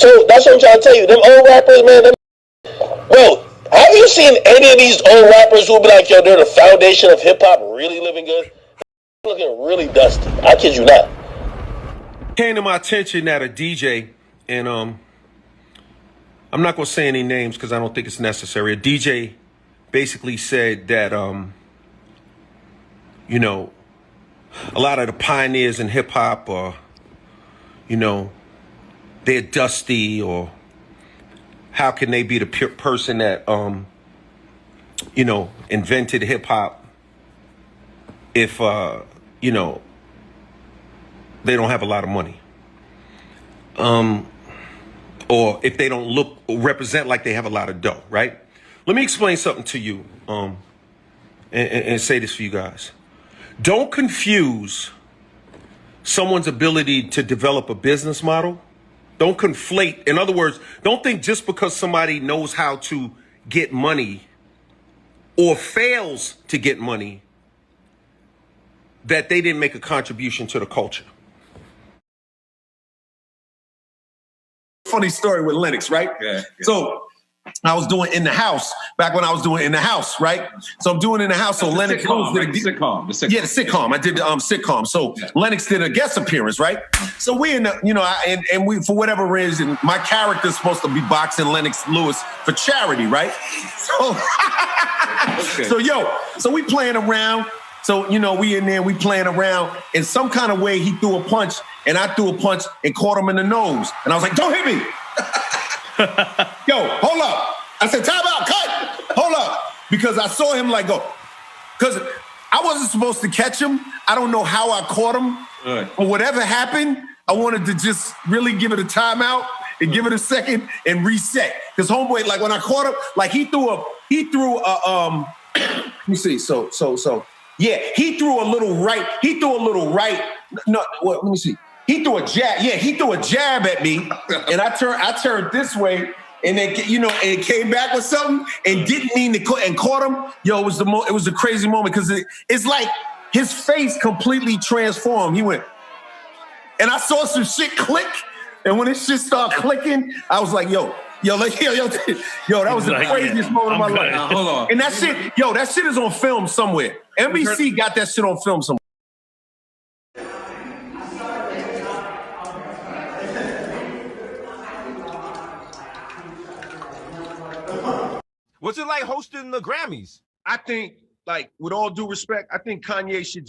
So that's what I'm trying to tell you. Them old rappers, man. Bro, have you seen any of these old rappers who be like, yo, they're the foundation of hip hop, really living good? Looking really dusty. I kid you not. Came to my attention that a DJ, and I'm not gonna say any names because I don't think it's necessary. A DJ basically said that you know, a lot of the pioneers in hip hop are, you know, they're dusty, or how can they be the person that you know, invented hip hop if you know, they don't have a lot of money, or if they don't look or represent like they have a lot of dough, right? Let me explain something to you, and say this for you guys. Don't confuse someone's ability to develop a business model. Don't conflate. In other words, don't think just because somebody knows how to get money or fails to get money that they didn't make a contribution to the culture. Funny story with Lennox, right? Yeah. So I was doing In the House back when I was doing In the House, right? So I'm doing In the House. So Lennox sitcom, right? The sitcom. Yeah, the sitcom. I did the sitcom. So Lennox did a guest appearance, right? So we in the, you know, and we, for whatever reason, my character's supposed to be boxing Lennox Lewis for charity, right? So, so we playing around. So, you know, we in there, we playing around. In some kind of way, he threw a punch, and I threw a punch and caught him in the nose. And I was like, don't hit me. Yo, hold up. I said, time out, cut. Hold up. Because I saw him like go. Because I wasn't supposed to catch him. I don't know how I caught him. But whatever happened, I wanted to just really give it a timeout and give it a second and reset. Because homeboy, like when I caught him, like he threw a let me see. Yeah, he threw a little right. No, well, let me see. He threw a jab. Yeah, he threw a jab at me, and I turned this way, and then, you know, and it came back with something, and didn't mean to and caught him. Yo, it was a crazy moment because it's like his face completely transformed. He went, and I saw some shit click, and when this shit started clicking, I was like, yo, that was the craziest moment of my life. Hold on. And that shit is on film somewhere. NBC got that shit on film somewhere. What's it like hosting the Grammys? I think, like, with all due respect, I think Kanye should,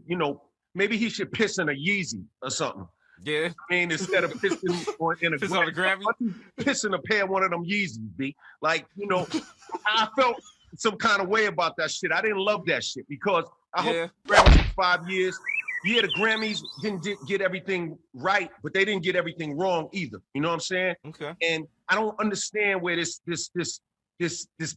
you know, maybe he should piss in a Yeezy or something. Yeah. I mean, instead of pissing in a Piss on the Grammy? piss in a pair of one of them Yeezys, B. Like, you know, I felt some kind of way about that shit. I didn't love that shit because I hope the Grammys for 5 years. Yeah, the Grammys didn't get everything right, but they didn't get everything wrong either. You know what I'm saying? Okay. And I don't understand where this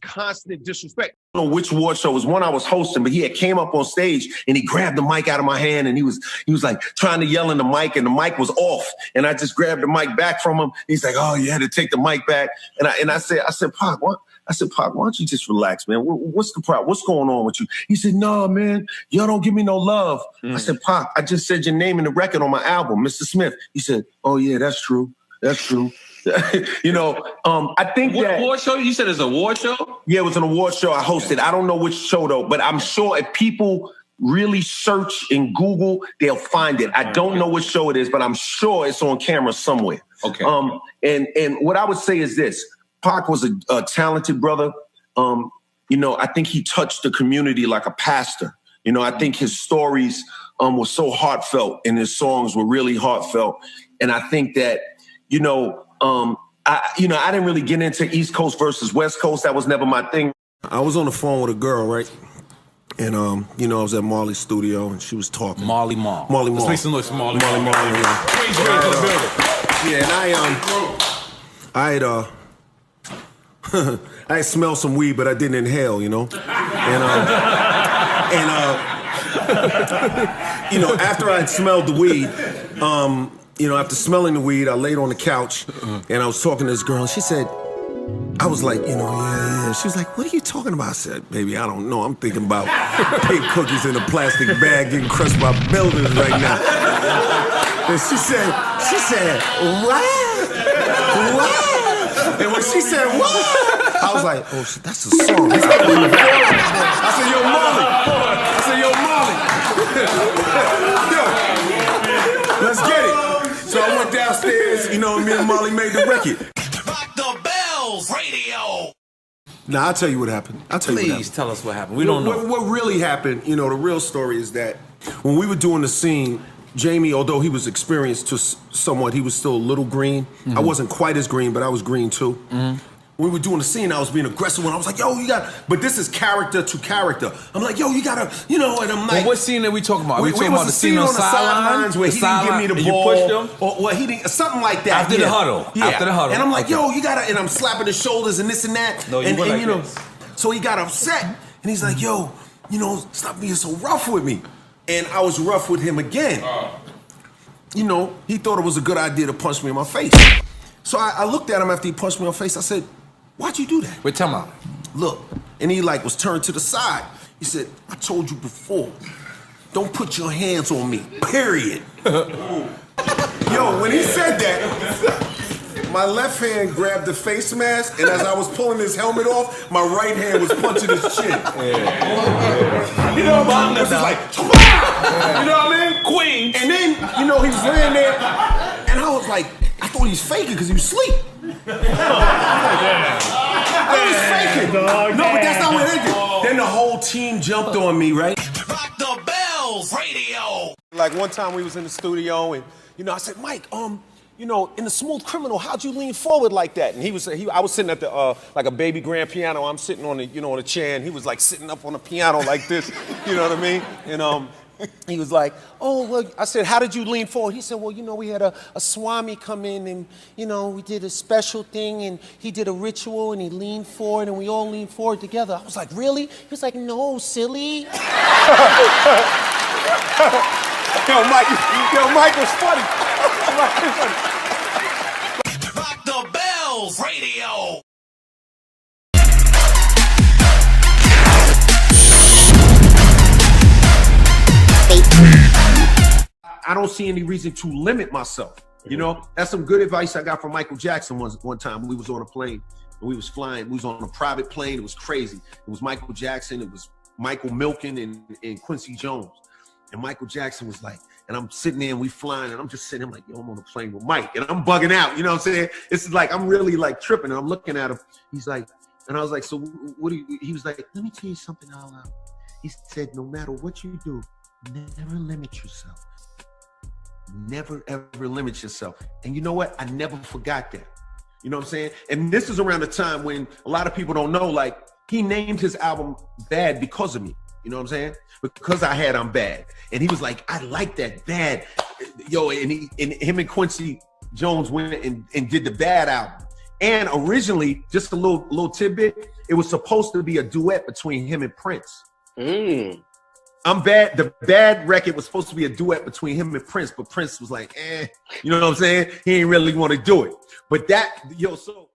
constant disrespect. I don't know which award show. It was one I was hosting, but he had came up on stage and he grabbed the mic out of my hand and he was like trying to yell in the mic and the mic was off. And I just grabbed the mic back from him. He's like, oh, you had to take the mic back. And I said, Pac, what? I said, Pac, why don't you just relax, man? What's the problem? What's going on with you? He said, no, man, y'all don't give me no love. I said, Pac, I just said your name in the record on my album, Mr. Smith. He said, oh, yeah, that's true. That's true. You know, I think that award show. You said it's an award show. Yeah, it was an award show I hosted. I don't know which show though, but I'm sure if people really search in Google, they'll find it. I don't know which show it is, but I'm sure it's on camera somewhere. Okay. And what I would say is this: Pac was a talented brother. You know, I think he touched the community like a pastor. You know, I think his stories were so heartfelt, and his songs were really heartfelt. And I think that, you know. I didn't really get into East Coast versus West Coast. That was never my thing. I was on the phone with a girl, right? And, you know, I was at Marley's studio and she was talking. Marley Marl. Let's make some noise for Marley Marl. Yeah, and I had smelled some weed, but I didn't inhale, you know? You know, after I had smelled the weed, you know, after smelling the weed, I laid on the couch and I was talking to this girl and she said, I was like, you know, yeah. She was like, what are you talking about? I said, baby, I don't know. I'm thinking about pig cookies in a plastic bag getting crushed by buildings right now. And she said, what? what? And when she said, what? I was like, oh, shit, that's a song. I said, yo, Molly. Yo, let's get it. So I went downstairs, you know, and me and Molly made the record. Rock the Bells Radio. Now, I'll tell you what happened. Please tell us what happened. We don't know. What really happened, you know, the real story is that when we were doing the scene, Jamie, although he was experienced to somewhat, he was still a little green. I wasn't quite as green, but I was green too. When we were doing the scene, I was being aggressive when I was like, yo, you got, but this is character to character. I'm like, yo, you gotta, you know, and I'm like. Well, what scene are we talking about? Are we talking was about the scene on the sidelines where he didn't give me the ball. You pushed him? Or he didn't, something like that. After the huddle. Yeah. After the huddle. And I'm like, Okay. yo, you gotta, and I'm slapping his shoulders and this and that. No, you were like you know, this. so he got upset and he's like, yo, you know, stop being so rough with me. And I was rough with him again. You know, he thought it was a good idea to punch me in my face. So I looked at him after he punched me in my face. I said, why'd you do that? Wait, tell me. Look, and he like was turned to the side. He said, I told you before, don't put your hands on me, period. Yo, when he said that, my left hand grabbed the face mask, and as I was pulling his helmet off, my right hand was punching his chin. You know what I mean? It was just like, you know what I mean? Queen. And then, you know, he was laying there, and I was like, I thought he was faking because he was asleep. I was faking. No, but that's not what it did. Then the whole team jumped on me, right? Rock the Bells Radio. Like one time we was in the studio and, you know, I said, Mike, you know, in the Smooth Criminal, how'd you lean forward like that? And I was sitting at the, like a baby grand piano. I'm sitting on the, you know, on a chair, and he was like sitting up on the piano like this, you know what I mean? And he was like, oh, well, I said, how did you lean forward? He said, well, you know, we had a Swami come in and, you know, we did a special thing and he did a ritual and he leaned forward and we all leaned forward together. I was like, really? He was like, no, silly. Yo, Mike was funny. Mike was funny. Rock the Bells Radio. I don't see any reason to limit myself. You know, that's some good advice I got from Michael Jackson one time. We was on a plane and we was flying. We was on a private plane. It was crazy. It was Michael Jackson. It was Michael Milken and Quincy Jones. And Michael Jackson was like, and I'm sitting there and we flying and I'm just sitting, I'm like, yo, I'm on a plane with Mike and I'm bugging out. You know what I'm saying? It's like, I'm really like tripping and I'm looking at him. He's like, and I was like, so what do you, he was like, let me tell you something out loud. He said, no matter what you do, never limit yourself. Never, ever limit yourself. And you know what? I never forgot that. You know what I'm saying? And this is around the time when a lot of people don't know, like, he named his album Bad because of me. You know what I'm saying? Because I had I'm Bad. And he was like, I like that, Bad. Yo, and him and Quincy Jones went and did the Bad album. And originally, just a little tidbit, it was supposed to be a duet between him and Prince. I'm Bad. The Bad record was supposed to be a duet between him and Prince, but Prince was like, you know what I'm saying? He ain't really want to do it. But that, yo, so.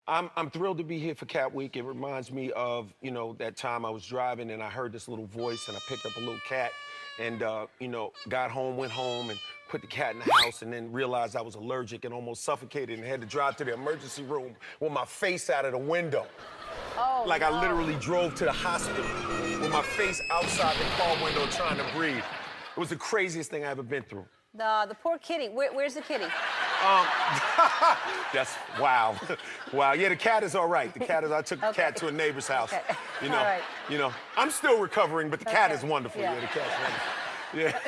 I'm thrilled to be here for Cat Week. It reminds me of, you know, that time I was driving and I heard this little voice and I picked up a little cat and, you know, got home, went home and put the cat in the house and then realized I was allergic and almost suffocated and had to drive to the emergency room with my face out of the window. Oh, like no. I literally drove to the hospital with my face outside the car window trying to breathe. It was the craziest thing I ever been through. The poor kitty. Where's the kitty? That's wow. Wow. Yeah, the cat is all right. I took the cat to a neighbor's house. Okay. You know, All right. you know, I'm still recovering, but the cat Okay. is wonderful. Yeah. Yeah, the cat's wonderful. Yeah.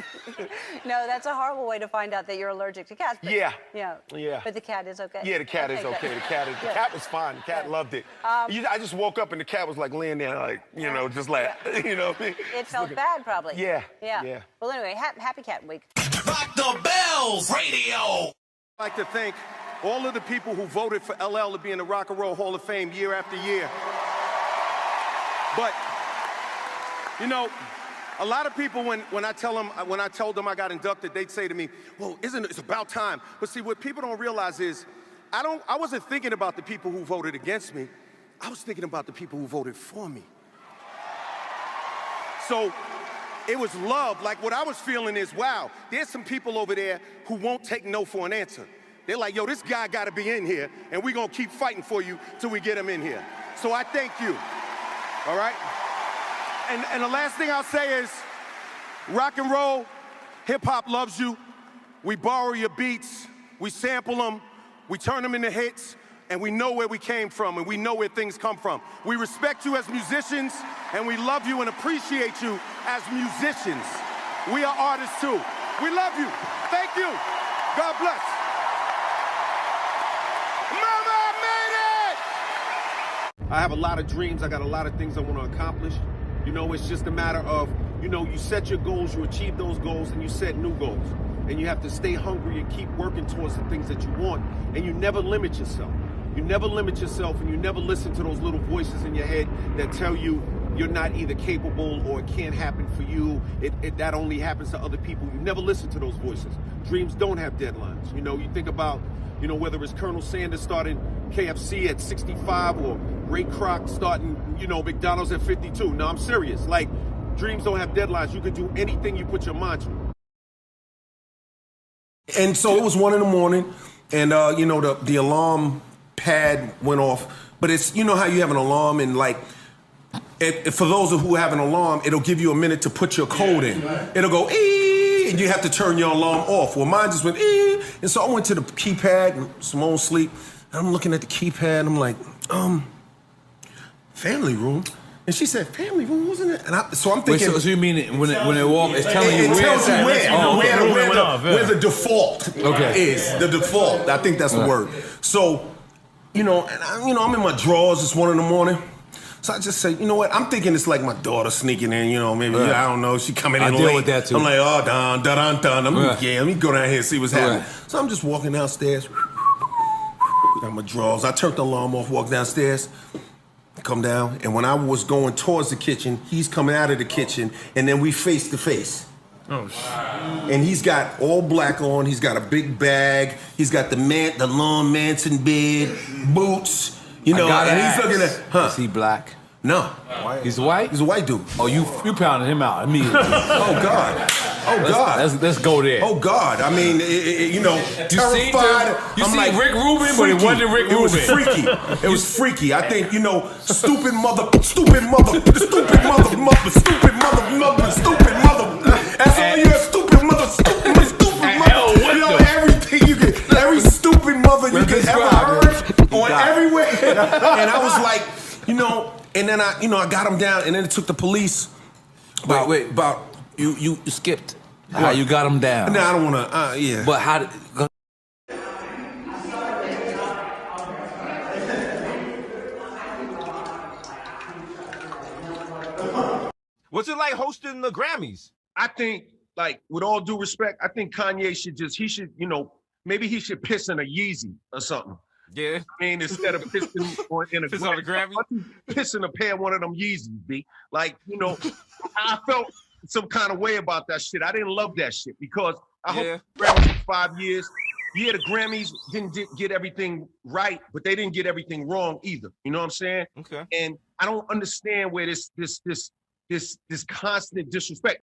No, that's a horrible way to find out that you're allergic to cats. But, Yeah. Yeah. Yeah. But the cat is okay. Yeah, the cat is okay. good. The cat was fine. The cat Good. loved it. I just woke up and the cat was like laying there, like, you know, just like, you know what I mean? It felt bad, probably. Yeah. Yeah. Yeah. Well, anyway, happy Cat Week. Rock the Bells Radio. I'd like to thank all of the people who voted for LL to be in the Rock and Roll Hall of Fame year after year. But, you know, a lot of people, when I told them I got inducted, they'd say to me, well, it's about time. But see, what people don't realize is, I wasn't thinking about the people who voted against me. I was thinking about the people who voted for me. So it was love. Like what I was feeling is, wow, there's some people over there who won't take no for an answer. They're like, yo, this guy got to be in here, and we're going to keep fighting for you till we get him in here. So I thank you, all right? And the last thing I'll say is, rock and roll, hip-hop loves you. We borrow your beats, we sample them, we turn them into hits, and we know where we came from, and we know where things come from. We respect you as musicians, and we love you and appreciate you as musicians. We are artists too. We love you. Thank you. God bless. Mama, I made it! I have a lot of dreams. I got a lot of things I want to accomplish. You know, it's just a matter of, you know, you set your goals, you achieve those goals, and you set new goals. And you have to stay hungry and keep working towards the things that you want. And you never limit yourself. You never limit yourself, and you never listen to those little voices in your head that tell you you're not either capable or it can't happen for you. That only happens to other people. You never listen to those voices. Dreams don't have deadlines. You know, you think about, you know, whether it's Colonel Sanders starting KFC at 65 or Ray Kroc starting, you know, McDonald's at 52. No, I'm serious. Like, dreams don't have deadlines. You can do anything you put your mind to. And so it was 1 a.m, and you know, the alarm pad went off. But it's, you know how you have an alarm, and like, for those who have an alarm, it'll give you a minute to put your code in. It'll go ee, and you have to turn your alarm off. Well, mine just went ee, and so I went to the keypad, Simone sleep, and I'm looking at the keypad, and I'm like, family room. And she said, family room, wasn't it? And so I'm thinking. Wait, so you mean when it walks, it's telling you it where tells you where the default is. The default. I think that's the word. So, you know, and I'm in my drawers. It's 1 a.m. So I just say, you know what? I'm thinking it's like my daughter sneaking in. You know, maybe I don't know. She coming in late. I deal with that too. I'm like, oh, dun. Yeah, let me go down here and see what's happening. So I'm just walking downstairs. Got my drawers. I turned the alarm off. Walk downstairs. Come down, and when I was going towards the kitchen, he's coming out of the kitchen, and then we face to face. Oh, shit. And he's got all black on, he's got a big bag, he's got the Lon Manson beard, boots, you know, and he's looking at, Is he black? No. He's white? He's a white dude. Oh, you pounded him out immediately. Oh, God. Oh, God. Let's go there. Oh, God. I mean, you know, terrified. You see Rick Rubin, but it wasn't Rick Rubin. It was freaky. It was freaky. I think, you know, stupid mother. That's all you have, stupid mother. You know, everything you get, every stupid mother you could ever heard on everywhere. And I was like, you know, and then I got him down, and then it took the police. Wait. You skipped. How you got him down? No, I don't want to. Yeah. But how did? What's it like hosting the Grammys? I think, like, with all due respect, I think Kanye should, you know, maybe he should piss in a Yeezy or something. Yeah. I mean, instead of pissing in a Piss on the Grammy? piss in a pair of one of them Yeezys, B. Like, you know, I felt some kind of way about that shit. I didn't love that shit because I hope the Grammys for 5 years. Yeah, the Grammys didn't get everything right, but they didn't get everything wrong either. You know what I'm saying? Okay. And I don't understand where this constant disrespect.